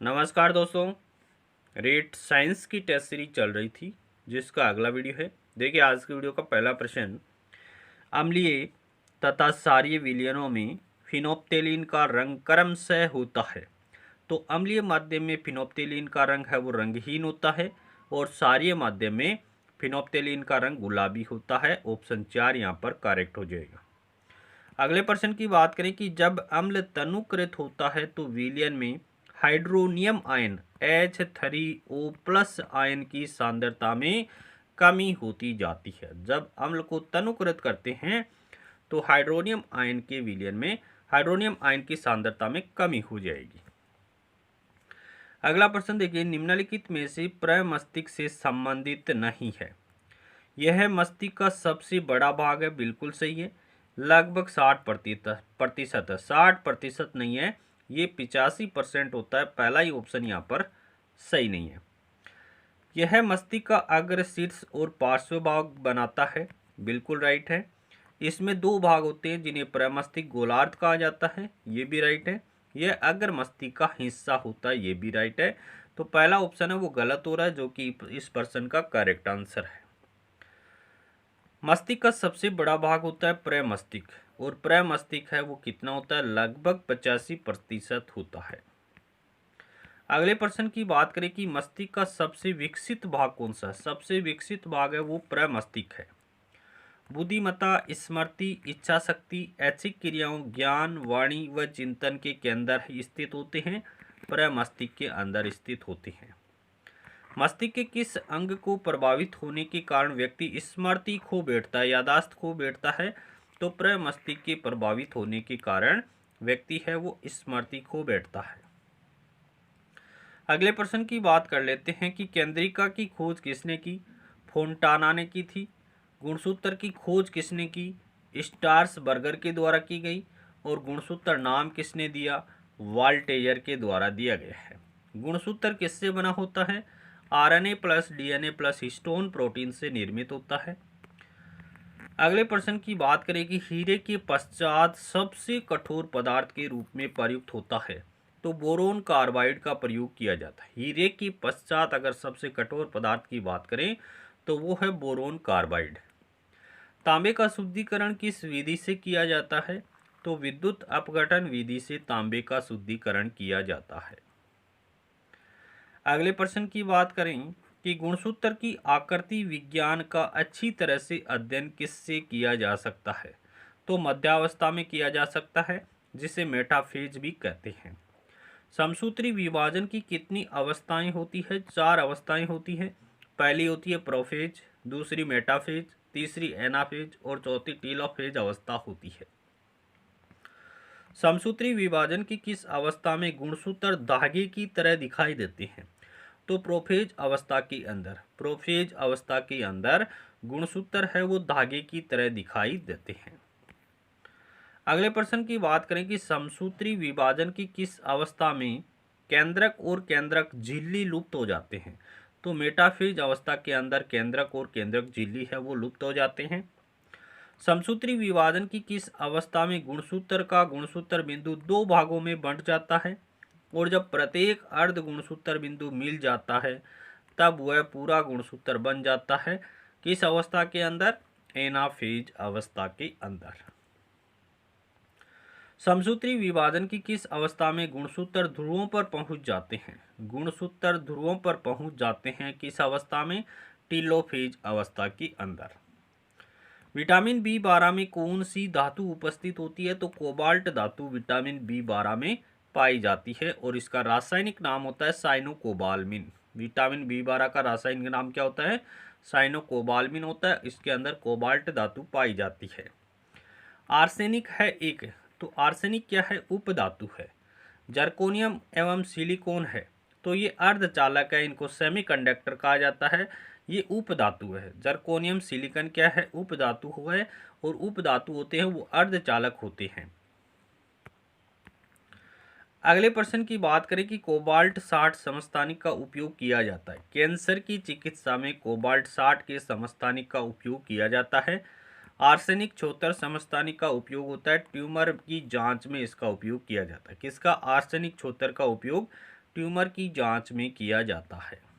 नमस्कार दोस्तों। Rate science की टेस्ट सीरीज चल रही थी जिसका अगला वीडियो है। देखिए आज के वीडियो का पहला प्रश्न, अम्लीय तथा क्षारीय विलयनों में फिनोप्टेलिन का रंग क्रमशः होता है। तो अम्लीय माध्यम में फिनोप्टेलिन का रंग है वो रंगहीन होता है और क्षारीय माध्यम में फिनोप्टेलिन का रंग गुलाबी होता है। ऑप्शन 4 यहाँ पर करेक्ट हो जाएगा। अगले प्रश्न की बात करें कि जब अम्ल तनुकृत होता है तो विलयन में हाइड्रोनियम आयन H3O+ आयन की सांद्रता में कमी होती जाती है। जब अम्ल को तनुकृत करते हैं तो हाइड्रोनियम आयन के विलयन में हाइड्रोनियम आयन की सांद्रता में कमी हो जाएगी। अगला प्रश्न देखिए, निम्नलिखित में से प्रमस्तिष्क से संबंधित नहीं है। यह मस्तिष्क का सबसे बड़ा भाग है, बिल्कुल सही है, लगभग 60% है। 60% नहीं है, ये 85% होता है। पहला ही ऑप्शन यहाँ पर सही नहीं है। यह मस्तिष्क का अग्र, शीर्ष और पार्श्व भाग बनाता है, बिल्कुल राइट है। इसमें दो भाग होते हैं जिन्हें प्रमस्तिष्क गोलार्ध कहा जाता है, ये भी राइट है। यह अग्र मस्तिष्क का हिस्सा होता है, ये भी राइट है। तो पहला ऑप्शन है वो गलत हो रहा है, जो कि इस प्रश्न का करेक्ट आंसर है। मस्तिष्क का सबसे बड़ा भाग होता है प्रमस्तिष्क, और प्रमस्तिष्क है वो कितना होता है, लगभग 85% होता है। अगले प्रश्न की बात करें कि मस्तिष्क का सबसे विकसित भाग कौन सा है। सबसे विकसित भाग है वो प्रमस्तिष्क है। बुद्धिमत्ता, स्मृति, इच्छा शक्ति, ऐच्छिक क्रियाओं, ज्ञान, वाणी व चिंतन के अंदर स्थित होते हैं, प्रमस्तिष्क के अंदर स्थित होते हैं। मस्तिष्क के किस अंग को प्रभावित होने के कारण व्यक्ति स्मृति खो बैठता है, यादाश्त खो बैठता है। तो प्रमस्तिष्क के प्रभावित होने के कारण व्यक्ति है वो स्मृति खो बैठता है। अगले प्रश्न की बात कर लेते हैं कि केंद्रिका की खोज किसने की। फोंटाना ने की थी। गुणसूत्र की खोज किसने की, स्टार्सबर्गर के द्वारा की गई। और गुणसूत्र नाम किसने दिया, वाल्टेयर के द्वारा दिया गया है। गुणसूत्र किससे बना होता है, RNA plus DNA plus histone protein से निर्मित होता है। अगले प्रश्न की बात करें कि हीरे के पश्चात सबसे कठोर पदार्थ के रूप में प्रयुक्त होता है। तो बोरोन कार्बाइड का प्रयोग किया जाता है। हीरे के पश्चात अगर सबसे कठोर पदार्थ की बात करें तो वो है बोरोन कार्बाइड। तांबे का शुद्धिकरण किस विधि से किया जाता है। तो विद्युत अपघटन विधि से तांबे का शुद्धिकरण किया जाता है। अगले प्रश्न की बात करें कि गुणसूत्र की आकृति विज्ञान का अच्छी तरह से अध्ययन किससे किया जा सकता है। तो मध्यावस्था में किया जा सकता है, जिसे मेटाफेज भी कहते हैं। समसूत्री विभाजन की कितनी अवस्थाएं होती है, 4 अवस्थाएं होती हैं। पहली होती है प्रोफेज, दूसरी मेटाफेज, तीसरी एनाफेज और चौथी टीलोफेज अवस्था होती है। समसूत्री विभाजन की किस अवस्था में गुणसूत्र धागे की तरह दिखाई देते हैं। तो प्रोफेज अवस्था के अंदर, प्रोफेज अवस्था के अंदर गुणसूत्र है वो धागे की तरह दिखाई देते हैं। अगले प्रश्न की बात करें कि समसूत्री विभाजन की किस अवस्था में केंद्रक और केंद्रक झिल्ली लुप्त हो जाते हैं। तो मेटाफेज अवस्था के अंदर केंद्रक और केंद्रक झिल्ली है वो लुप्त हो जाते हैं। समसूत्री विभाजन की किस अवस्था में गुणसूत्र का गुणसूत्र बिंदु 2 भागों में बंट जाता है, और जब प्रत्येक अर्ध गुणसूत्र बिंदु मिल जाता है तब वह पूरा गुणसूत्र बन जाता है। किस अवस्था के अंदर, एनाफेज अवस्था के अंदर। समसूत्री विभाजन की किस अवस्था में गुणसूत्र ध्रुवों पर पहुंच जाते हैं। गुणसूत्र ध्रुवों पर पहुंच जाते हैं किस अवस्था में, टीलोफेज अवस्था के अंदर। विटामिन बी 12 में कौन सी धातु उपस्थित होती है। तो कोबाल्ट धातु विटामिन बी 12 में पाई जाती है और इसका रासायनिक नाम होता है साइनोकोबाल्मिन। विटामिन बी 12 का रासायनिक नाम क्या होता है, साइनोकोबाल्मिन होता है। इसके अंदर कोबाल्ट धातु पाई जाती है। आर्सेनिक है एक, तो आर्सेनिक क्या है, उपधातु है। जर्कोनियम एवं सिलिकॉन है, तो ये अर्धचालक है, इनको सेमीकंडक्टर कहा जाता है। ये उपधातु है। जर्कोनियम सिलिकॉन क्या है, उपधातु है, और उपधातु होते हैं वो अर्धचालक होते हैं। अगले प्रश्न की बात करें कि कोबाल्ट 60 समस्थानिक का उपयोग किया जाता है। कैंसर की चिकित्सा में कोबाल्ट 60 के समस्थानिक का उपयोग किया जाता है। आर्सेनिक 76 समस्थानिक का उपयोग होता है। ट्यूमर की जांच में इसका उपयोग किया जाता है। किसका, आर्सेनिक 76 का उपयोग ट्यूमर की जांच में किया जाता है।